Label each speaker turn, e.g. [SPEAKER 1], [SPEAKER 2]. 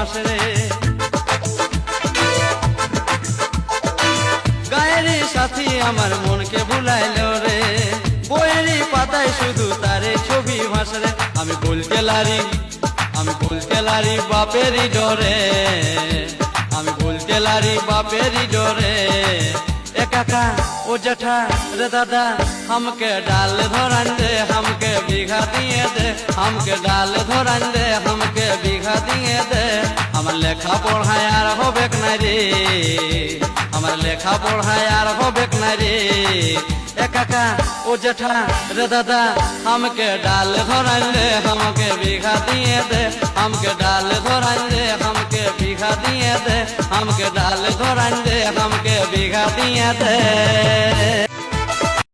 [SPEAKER 1] ভাসরে। গায়েরই সাথী আমার মনকে ভুলাইলো রে, বইয়েরই পাতায় শুধু তারে ছবি ভাসরে। আমি বলতে লারি, আমি বলতে লারি বাপেরই ডরে, আমি বলতে লারি বাপেরই ডরে। এ কাকা ও জেঠা রে দাদা हमके डाल धोरन दे, हमके बीघा दिए दे, हमके डाल धोरन दे, हमके बीघा दिए दे। हमर लेखा पढ़ा यार होबेक ना रे, हमर लेखा पढ़ा यार होबेक ना रे। ए काका ओ जेठा रे दादा हमके डाल धोरन दे, हमके बीघा दिए दे, हमके डाल धोरन दे, हमके बीघा दिए दे, हमके डाल धोरन दे, हमके बीघा दिए दे।